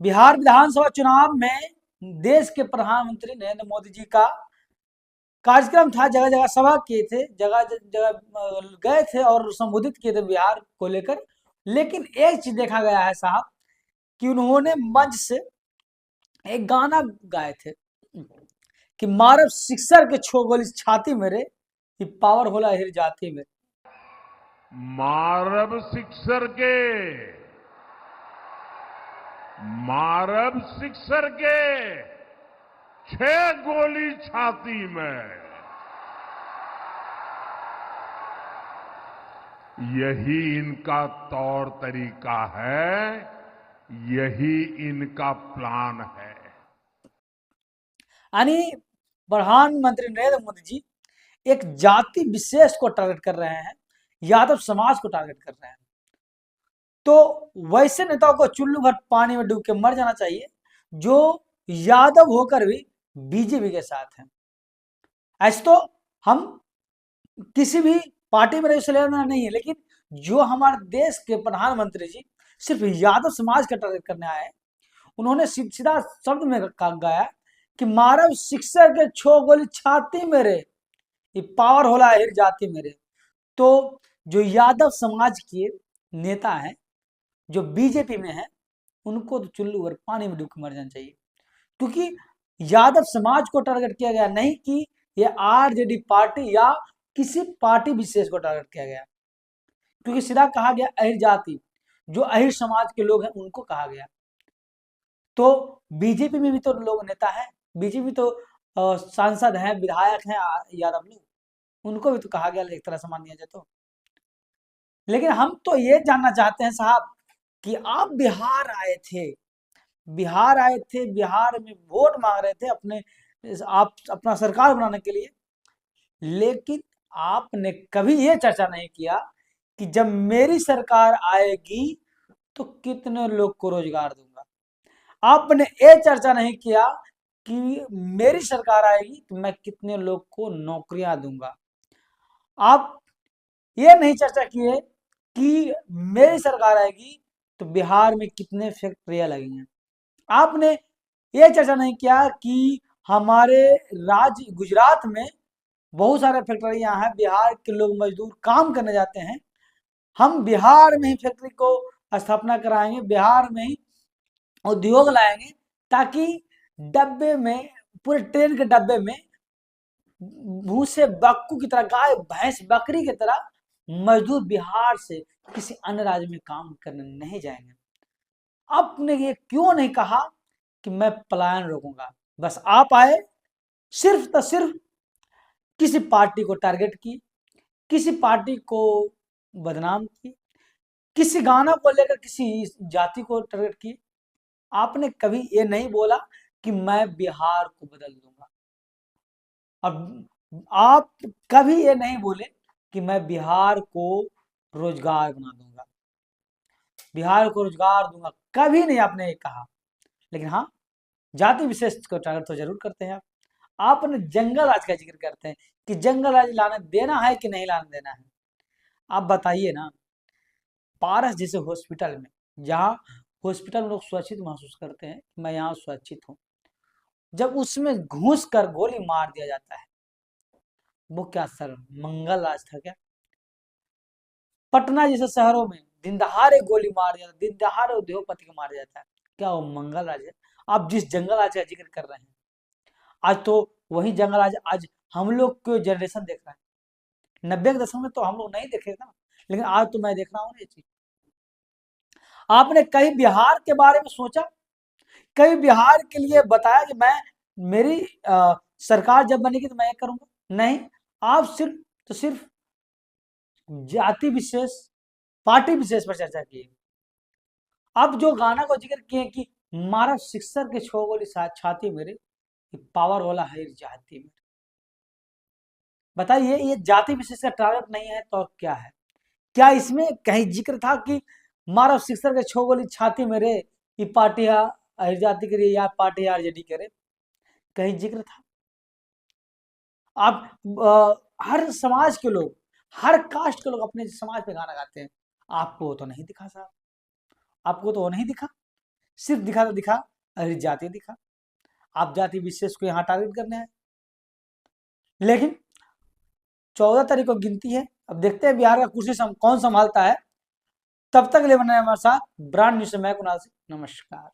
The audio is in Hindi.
बिहार विधानसभा चुनाव में देश के प्रधानमंत्री नरेंद्र मोदी जी का कार्यक्रम था, जगह जगह सभा किए थे, जगह जगह गए थे और संबोधित किए थे बिहार को लेकर। लेकिन एक चीज देखा गया है साहब कि उन्होंने मंच से एक गाना गाए थे कि मारब सिक्सर के छो गोली छाती मेरे, ये पावर होला हिर जाती मेरे। मारब सिक्सर के मारब सिक्सर के 6 गोली छाती में, यही इनका तौर तरीका है, यही इनका प्लान है। यानी प्रधानमंत्री नरेंद्र मोदी जी एक जाति विशेष को टारगेट कर रहे हैं, यादव समाज को टारगेट कर रहे हैं। तो वैसे नेताओं को चुल्लू भर पानी में डूब के मर जाना चाहिए जो यादव होकर भी बीजेपी के साथ हैं। ऐसे तो हम किसी भी पार्टी में रजिस्टर लेना नहीं है, लेकिन जो हमारे देश के प्रधानमंत्री जी सिर्फ यादव समाज का टारगेट करने आए, उन्होंने सीधा शब्द में गाया कि मारब सिक्सर के छो गोली छाती मेरे, ये पावर होला हिर जाती मेरे। तो जो यादव समाज के नेता हैं जो बीजेपी में है, उनको तो चुल्लू भर पानी में डूब के मर जाना चाहिए, क्योंकि यादव समाज को टारगेट किया गया, नहीं कि ये आरजेडी पार्टी या किसी पार्टी विशेष को टारगेट किया गया। क्योंकि सीधा कहा गया अहिर जाति, जो अहिर समाज के लोग हैं उनको कहा गया। तो बीजेपी में भी तो लोग नेता हैं, बीजेपी तो सांसद हैं, विधायक हैं यादव लोग, उनको भी तो कहा गया एक तरह से मान लिया जाए तो। लेकिन हम तो ये जानना चाहते हैं साहब कि आप बिहार आए थे, बिहार में वोट मांग रहे थे अपने, आप अपना सरकार बनाने के लिए, लेकिन आपने कभी ये चर्चा नहीं किया कि जब मेरी सरकार आएगी तो कितने लोग को रोजगार दूंगा। आपने ये चर्चा नहीं किया कि मेरी सरकार आएगी तो मैं कितने लोग को नौकरियां दूंगा। आप ये नहीं चर्चा किए कि मेरी सरकार आएगी तो बिहार में कितने फैक्ट्रियां लगेंगे। आपने ये चर्चा नहीं किया कि हमारे राज्य गुजरात में बहुत सारे फैक्ट्रियां हैं, बिहार के लोग मजदूर काम करने जाते हैं, हम बिहार में ही फैक्ट्री को स्थापना कराएंगे, बिहार में ही उद्योग लाएंगे, ताकि डब्बे में, पूरे ट्रेन के डब्बे में भूसे बक्कू की तरह, गाय भैंस बकरी की तरह मजदूर बिहार से किसी अन्य राज्य में काम करने नहीं जाएंगे। आपने ये क्यों नहीं कहा कि मैं पलायन रोकूंगा? बस आप आए, सिर्फ तो सिर्फ किसी पार्टी को टारगेट किए, किसी पार्टी को बदनाम किए, किसी गाना को लेकर किसी जाति को टारगेट किए। आपने कभी ये नहीं बोला कि मैं बिहार को बदल दूंगा। अब आप कभी ये नहीं बोले कि मैं बिहार को रोजगार बना दूंगा, बिहार को रोजगार दूंगा, कभी नहीं आपने ये कहा। लेकिन हाँ, जाति विशेष को टारगेट तो जरूर करते हैं आप। आपने जंगल राज का जिक्र करते हैं कि जंगल राज लाने देना है कि नहीं लाने देना है। आप बताइए ना, पारस जैसे हॉस्पिटल में, जहाँ हॉस्पिटल में लोग सुरक्षित महसूस करते हैं, मैं यहाँ सुरक्षित हूँ, जब उसमें घुस कर गोली मार दिया जाता है, वो क्या सर मंगल राज था क्या? पटना जैसे शहरों में दिन दहाड़े गोली मार दिया, दिन दहाड़े उद्योगपति को मार जाता है, क्या वो मंगल राज है? आप जिस जंगल राज का जिक्र कर रहे हैं, आज तो वही जंगल राज आज हम लोग को जनरेशन देख रहा है। 90 के दशक में तो हम लोग नहीं देखे थे ना, लेकिन आज तो मैं देख रहा हूँ ये चीज। आपने कहीं बिहार के बारे में सोचा, कहीं बिहार के लिए बताया कि मैं, मेरी सरकार जब बनेगी तो मैं ये करूंगा? नहीं, आप सिर्फ तो सिर्फ जाति विशेष, पार्टी विशेष पर चर्चा की। अब जो गाना को जिक्र किए कि मारा सिक्सर के छो गोली छाती मेरे, पावर वाला है जाति मेरे। बताइए, ये जाति विशेष का टारगेट नहीं है तो क्या है? क्या इसमें कहीं जिक्र था कि मारा सिक्सर के छो गोली छाती मेरे, ये पार्टी जाति करे या पार्टी आरजेडी करे? कहीं जिक्र था? आप हर समाज के लोग, हर कास्ट के लोग अपने समाज पे गाना गाते हैं, आपको तो नहीं दिखा साहब, आपको तो नहीं दिखा। सिर्फ दिखा तो दिखा, अरे जाति दिखा, आप जाति विशेष को यहाँ टारगेट करने आए। लेकिन 14 तारीख को गिनती है, अब देखते हैं बिहार का कुर्सी कौन संभालता है। तब तक ले बने हमारे साथ ब्रांड न्यूज से मैं कुणाल सिंह, नमस्कार।